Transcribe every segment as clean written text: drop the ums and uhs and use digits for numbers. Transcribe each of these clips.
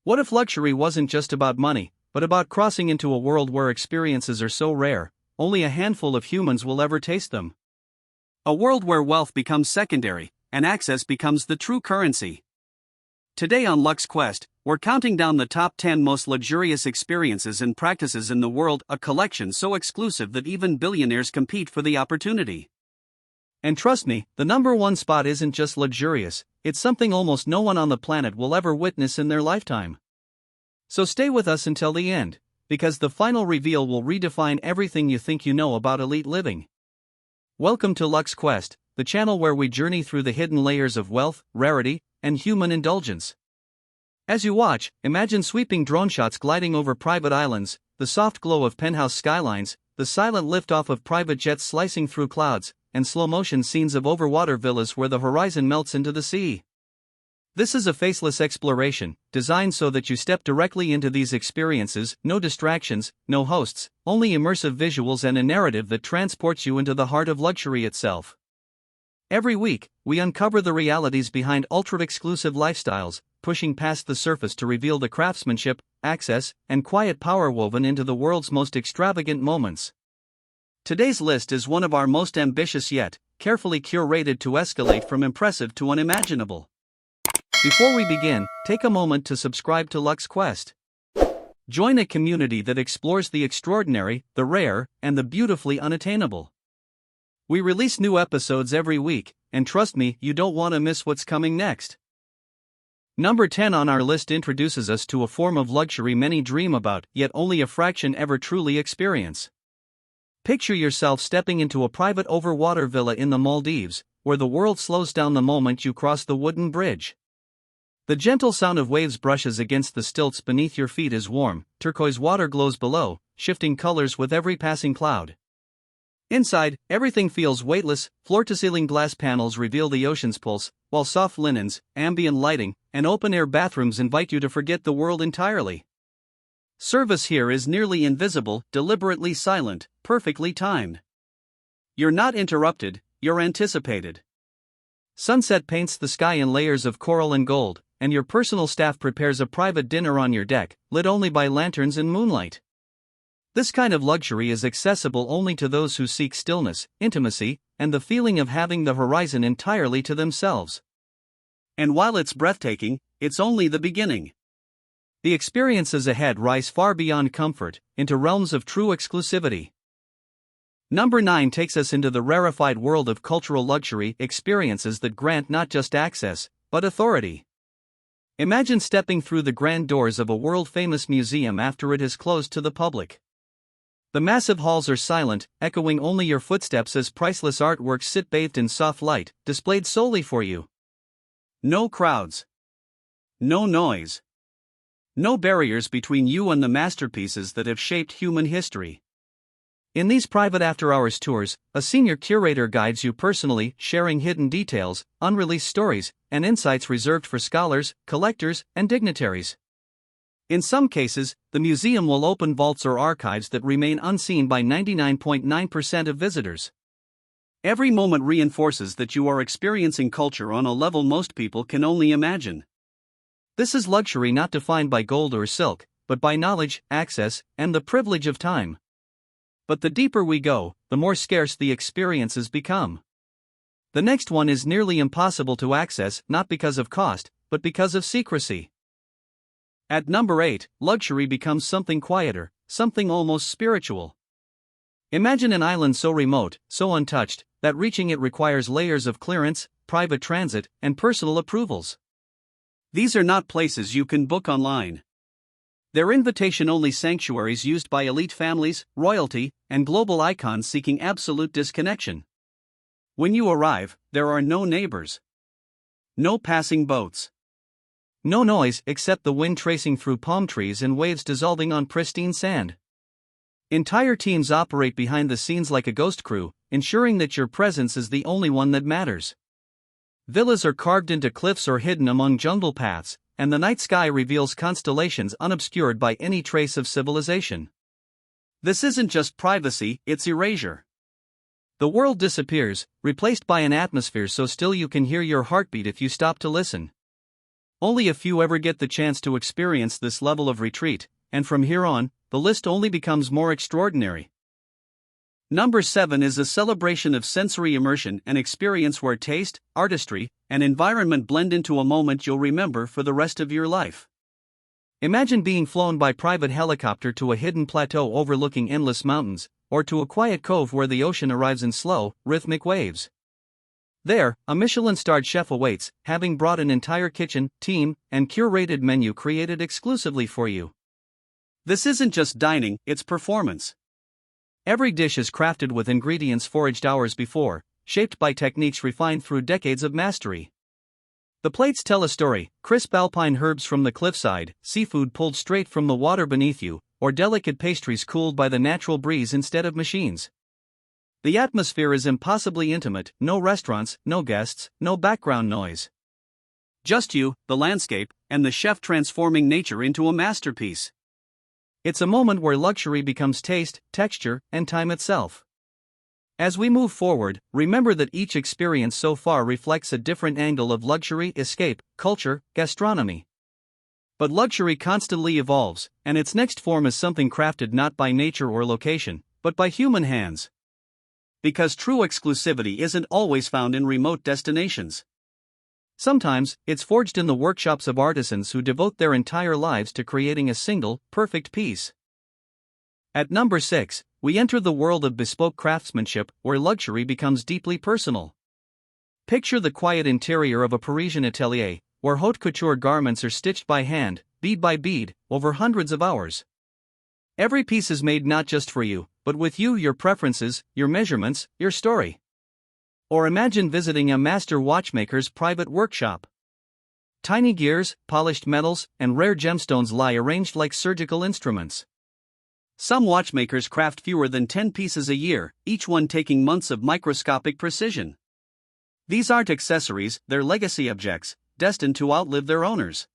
What if luxury wasn't just about money, but about crossing into a world where experiences are so rare, only a handful of humans will ever taste them? A world where wealth becomes secondary, and access becomes the true currency. Today on Luxe Quest, we're counting down the top 10 most luxurious experiences and practices in the world, a collection so exclusive that even billionaires compete for the opportunity. And trust me, the number one spot isn't just luxurious, it's something almost no one on the planet will ever witness in their lifetime. So stay with us until the end, because the final reveal will redefine everything you think you know about elite living. Welcome to Luxe Quest, the channel where we journey through the hidden layers of wealth, rarity, and human indulgence. As you watch, imagine sweeping drone shots gliding over private islands, the soft glow of penthouse skylines, the silent liftoff of private jets slicing through clouds, and slow-motion scenes of overwater villas where the horizon melts into the sea. This is a faceless exploration, designed so that you step directly into these experiences, no distractions, no hosts, only immersive visuals and a narrative that transports you into the heart of luxury itself. Every week, we uncover the realities behind ultra-exclusive lifestyles, pushing past the surface to reveal the craftsmanship, access, and quiet power woven into the world's most extravagant moments. Today's list is one of our most ambitious yet, carefully curated to escalate from impressive to unimaginable. Before we begin, take a moment to subscribe to Luxe Quest. Join a community that explores the extraordinary, the rare, and the beautifully unattainable. We release new episodes every week, and trust me, you don't want to miss what's coming next. Number 10 on our list introduces us to a form of luxury many dream about, yet only a fraction ever truly experience. Picture yourself stepping into a private overwater villa in the Maldives, where the world slows down the moment you cross the wooden bridge. The gentle sound of waves brushes against the stilts beneath your feet as warm, turquoise water glows below, shifting colors with every passing cloud. Inside, everything feels weightless, floor-to-ceiling glass panels reveal the ocean's pulse, while soft linens, ambient lighting, and open-air bathrooms invite you to forget the world entirely. Service here is nearly invisible, deliberately silent, perfectly timed. You're not interrupted, you're anticipated. Sunset paints the sky in layers of coral and gold, and your personal staff prepares a private dinner on your deck, lit only by lanterns and moonlight. This kind of luxury is accessible only to those who seek stillness, intimacy, and the feeling of having the horizon entirely to themselves. And while it's breathtaking, it's only the beginning. The experiences ahead rise far beyond comfort, into realms of true exclusivity. Number 9 takes us into the rarefied world of cultural luxury, experiences that grant not just access, but authority. Imagine stepping through the grand doors of a world-famous museum after it has closed to the public. The massive halls are silent, echoing only your footsteps as priceless artworks sit bathed in soft light, displayed solely for you. No crowds. No noise. No barriers between you and the masterpieces that have shaped human history. In these private after-hours tours, a senior curator guides you personally, sharing hidden details, unreleased stories, and insights reserved for scholars, collectors, and dignitaries. In some cases, the museum will open vaults or archives that remain unseen by 99.9% of visitors. Every moment reinforces that you are experiencing culture on a level most people can only imagine. This is luxury not defined by gold or silk, but by knowledge, access, and the privilege of time. But the deeper we go, the more scarce the experiences become. The next one is nearly impossible to access, not because of cost, but because of secrecy. At number 8, luxury becomes something quieter, something almost spiritual. Imagine an island so remote, so untouched, that reaching it requires layers of clearance, private transit, and personal approvals. These are not places you can book online. They're invitation-only sanctuaries used by elite families, royalty, and global icons seeking absolute disconnection. When you arrive, there are no neighbors. No passing boats. No noise except the wind tracing through palm trees and waves dissolving on pristine sand. Entire teams operate behind the scenes like a ghost crew, ensuring that your presence is the only one that matters. Villas are carved into cliffs or hidden among jungle paths, and the night sky reveals constellations unobscured by any trace of civilization. This isn't just privacy, it's erasure. The world disappears, replaced by an atmosphere so still you can hear your heartbeat if you stop to listen. Only a few ever get the chance to experience this level of retreat, and from here on, the list only becomes more extraordinary. Number 7 is a celebration of sensory immersion, an experience where taste, artistry, and environment blend into a moment you'll remember for the rest of your life. Imagine being flown by private helicopter to a hidden plateau overlooking endless mountains, or to a quiet cove where the ocean arrives in slow, rhythmic waves. There, a Michelin-starred chef awaits, having brought an entire kitchen, team, and curated menu created exclusively for you. This isn't just dining, it's performance. Every dish is crafted with ingredients foraged hours before, shaped by techniques refined through decades of mastery. The plates tell a story: crisp alpine herbs from the cliffside, seafood pulled straight from the water beneath you, or delicate pastries cooled by the natural breeze instead of machines. The atmosphere is impossibly intimate: no restaurants, no guests, no background noise. Just you, the landscape, and the chef transforming nature into a masterpiece. It's a moment where luxury becomes taste, texture, and time itself. As we move forward, remember that each experience so far reflects a different angle of luxury, escape, culture, gastronomy. But luxury constantly evolves, and its next form is something crafted not by nature or location, but by human hands. Because true exclusivity isn't always found in remote destinations. Sometimes, it's forged in the workshops of artisans who devote their entire lives to creating a single, perfect piece. At number 6, we enter the world of bespoke craftsmanship, where luxury becomes deeply personal. Picture the quiet interior of a Parisian atelier, where haute couture garments are stitched by hand, bead by bead, over hundreds of hours. Every piece is made not just for you, but with you, your preferences, your measurements, your story. Or imagine visiting a master watchmaker's private workshop. Tiny gears, polished metals, and rare gemstones lie arranged like surgical instruments. Some watchmakers craft fewer than 10 pieces a year, each one taking months of microscopic precision. These aren't accessories, they're legacy objects, destined to outlive their owners.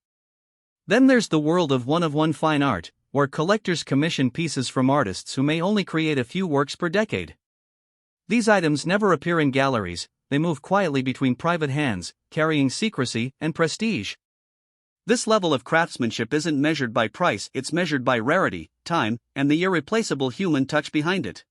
Then there's the world of one-of-one fine art, where collectors commission pieces from artists who may only create a few works per decade. These items never appear in galleries, they move quietly between private hands, carrying secrecy and prestige. This level of craftsmanship isn't measured by price, it's measured by rarity, time, and the irreplaceable human touch behind it.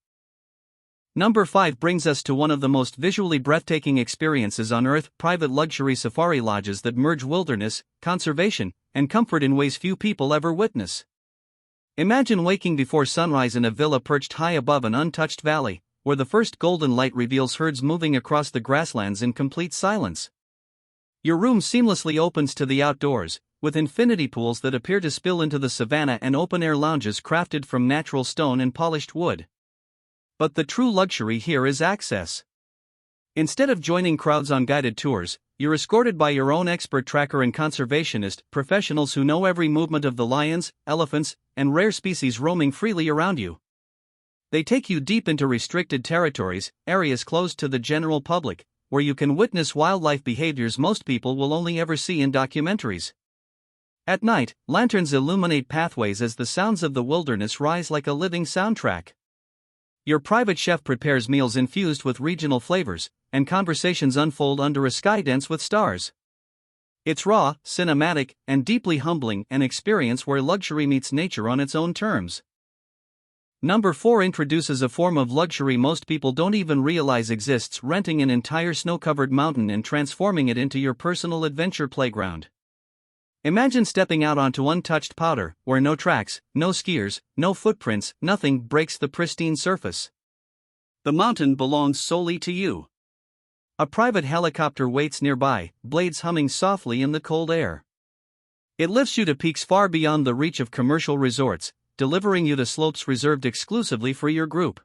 Number 5 brings us to one of the most visually breathtaking experiences on Earth: private luxury safari lodges that merge wilderness, conservation, and comfort in ways few people ever witness. Imagine waking before sunrise in a villa perched high above an untouched valley, where the first golden light reveals herds moving across the grasslands in complete silence. Your room seamlessly opens to the outdoors, with infinity pools that appear to spill into the savanna and open-air lounges crafted from natural stone and polished wood. But the true luxury here is access. Instead of joining crowds on guided tours, you're escorted by your own expert tracker and conservationist professionals who know every movement of the lions, elephants, and rare species roaming freely around you. They take you deep into restricted territories, areas closed to the general public, where you can witness wildlife behaviors most people will only ever see in documentaries. At night, lanterns illuminate pathways as the sounds of the wilderness rise like a living soundtrack. Your private chef prepares meals infused with regional flavors, and conversations unfold under a sky dense with stars. It's raw, cinematic, and deeply humbling, an experience where luxury meets nature on its own terms. Number 4 introduces a form of luxury most people don't even realize exists: renting an entire snow-covered mountain and transforming it into your personal adventure playground. Imagine stepping out onto untouched powder, where no tracks, no skiers, no footprints, nothing breaks the pristine surface. The mountain belongs solely to you. A private helicopter waits nearby, blades humming softly in the cold air. It lifts you to peaks far beyond the reach of commercial resorts, delivering you to slopes reserved exclusively for your group.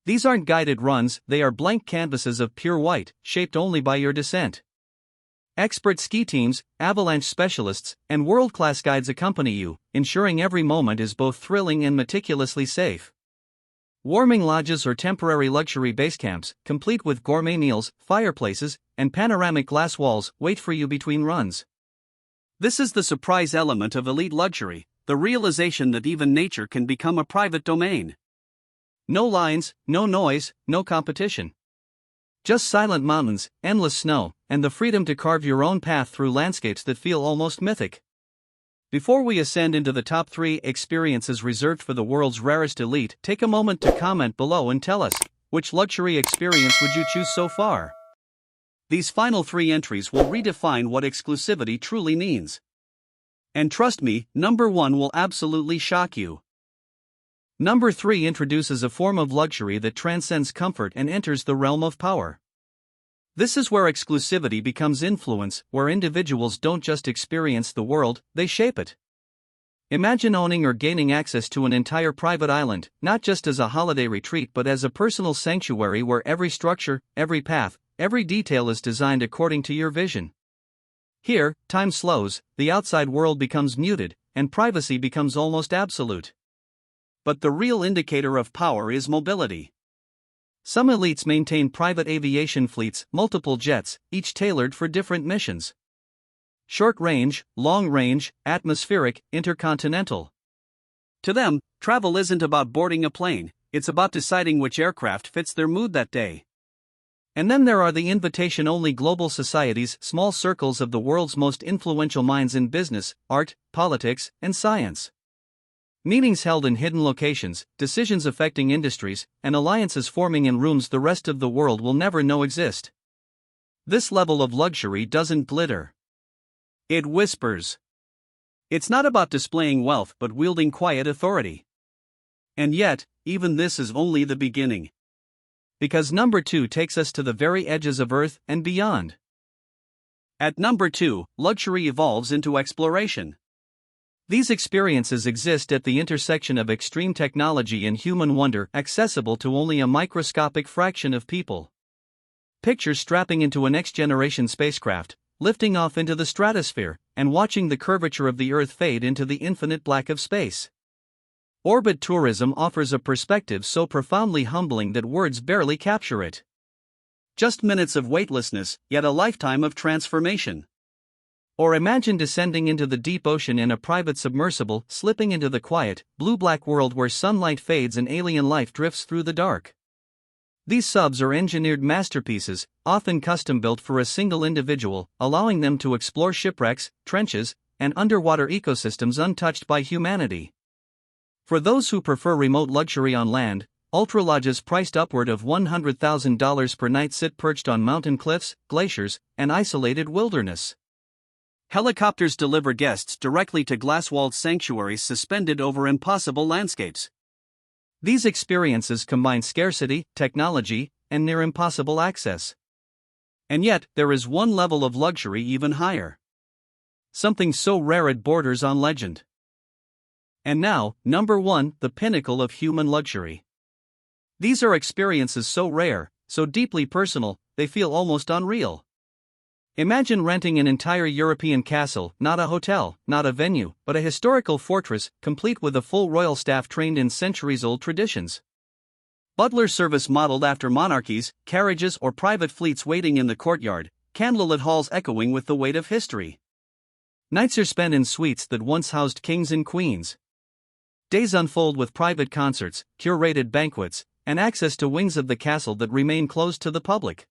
These aren't guided runs, they are blank canvases of pure white, shaped only by your descent. Expert ski teams, avalanche specialists, and world-class guides accompany you, ensuring every moment is both thrilling and meticulously safe. Warming lodges or temporary luxury base camps, complete with gourmet meals, fireplaces, and panoramic glass walls, wait for you between runs. This is the surprise element of elite luxury, the realization that even nature can become a private domain. No lines, no noise, no competition. Just silent mountains, endless snow, and the freedom to carve your own path through landscapes that feel almost mythic. Before we ascend into the top 3 experiences reserved for the world's rarest elite, take a moment to comment below and tell us, which luxury experience would you choose so far? These final 3 entries will redefine what exclusivity truly means. And trust me, number 1 will absolutely shock you. Number 3 introduces a form of luxury that transcends comfort and enters the realm of power. This is where exclusivity becomes influence, where individuals don't just experience the world, they shape it. Imagine owning or gaining access to an entire private island, not just as a holiday retreat but as a personal sanctuary where every structure, every path, every detail is designed according to your vision. Here, time slows, the outside world becomes muted, and privacy becomes almost absolute. But the real indicator of power is mobility. Some elites maintain private aviation fleets, multiple jets, each tailored for different missions. Short range, long range, atmospheric, intercontinental. To them, travel isn't about boarding a plane, it's about deciding which aircraft fits their mood that day. And then there are the invitation-only global societies, small circles of the world's most influential minds in business, art, politics, and science. Meetings held in hidden locations, decisions affecting industries, and alliances forming in rooms the rest of the world will never know exist. This level of luxury doesn't glitter. It whispers. It's not about displaying wealth but wielding quiet authority. And yet, even this is only the beginning. Because number 2 takes us to the very edges of Earth and beyond. At number 2, luxury evolves into exploration. These experiences exist at the intersection of extreme technology and human wonder, accessible to only a microscopic fraction of people. Picture strapping into a next-generation spacecraft, lifting off into the stratosphere, and watching the curvature of the Earth fade into the infinite black of space. Orbit tourism offers a perspective so profoundly humbling that words barely capture it. Just minutes of weightlessness, yet a lifetime of transformation. Or imagine descending into the deep ocean in a private submersible, slipping into the quiet, blue-black world where sunlight fades and alien life drifts through the dark. These subs are engineered masterpieces, often custom-built for a single individual, allowing them to explore shipwrecks, trenches, and underwater ecosystems untouched by humanity. For those who prefer remote luxury on land, ultralodges priced upward of $100,000 per night sit perched on mountain cliffs, glaciers, and isolated wilderness. Helicopters deliver guests directly to glass-walled sanctuaries suspended over impossible landscapes. These experiences combine scarcity, technology, and near-impossible access. And yet, there is one level of luxury even higher. Something so rare it borders on legend. And now, number 1, the pinnacle of human luxury. These are experiences so rare, so deeply personal, they feel almost unreal. Imagine renting an entire European castle, not a hotel, not a venue, but a historical fortress, complete with a full royal staff trained in centuries-old traditions. Butler service modeled after monarchies, carriages or private fleets waiting in the courtyard, candlelit halls echoing with the weight of history. Nights are spent in suites that once housed kings and queens. Days unfold with private concerts, curated banquets, and access to wings of the castle that remain closed to the public.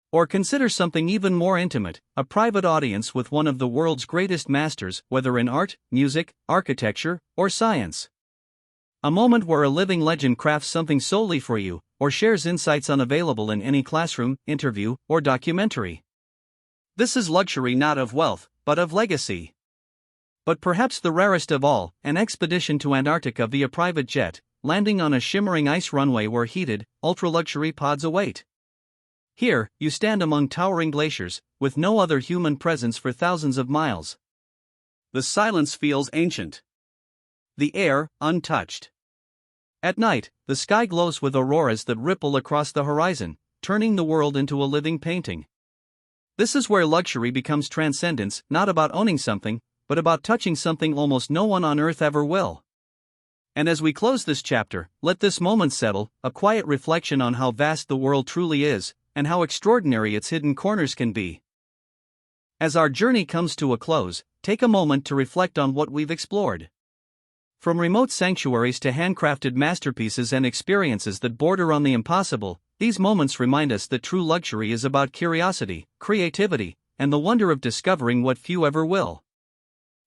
Or consider something even more intimate, a private audience with one of the world's greatest masters, whether in art, music, architecture, or science. A moment where a living legend crafts something solely for you, or shares insights unavailable in any classroom, interview, or documentary. This is luxury not of wealth, but of legacy. But perhaps the rarest of all, an expedition to Antarctica via private jet, landing on a shimmering ice runway where heated, ultra-luxury pods await. Here, you stand among towering glaciers, with no other human presence for thousands of miles. The silence feels ancient. The air, untouched. At night, the sky glows with auroras that ripple across the horizon, turning the world into a living painting. This is where luxury becomes transcendence, not about owning something, but about touching something almost no one on earth ever will. And as we close this chapter, let this moment settle, a quiet reflection on how vast the world truly is, and how extraordinary its hidden corners can be. As our journey comes to a close, take a moment to reflect on what we've explored. From remote sanctuaries to handcrafted masterpieces and experiences that border on the impossible, These moments remind us that true luxury is about curiosity, creativity, and the wonder of discovering what few ever will.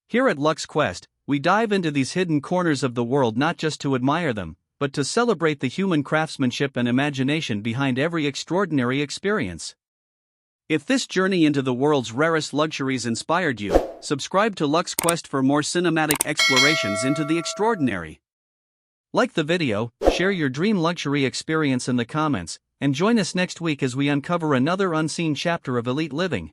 Here at Luxe Quest, we dive into these hidden corners of the world not just to admire them, but to celebrate the human craftsmanship and imagination behind every extraordinary experience. If this journey into the world's rarest luxuries inspired you, subscribe to Luxe Quest for more cinematic explorations into the extraordinary. Like the video, share your dream luxury experience in the comments, and join us next week as we uncover another unseen chapter of elite living.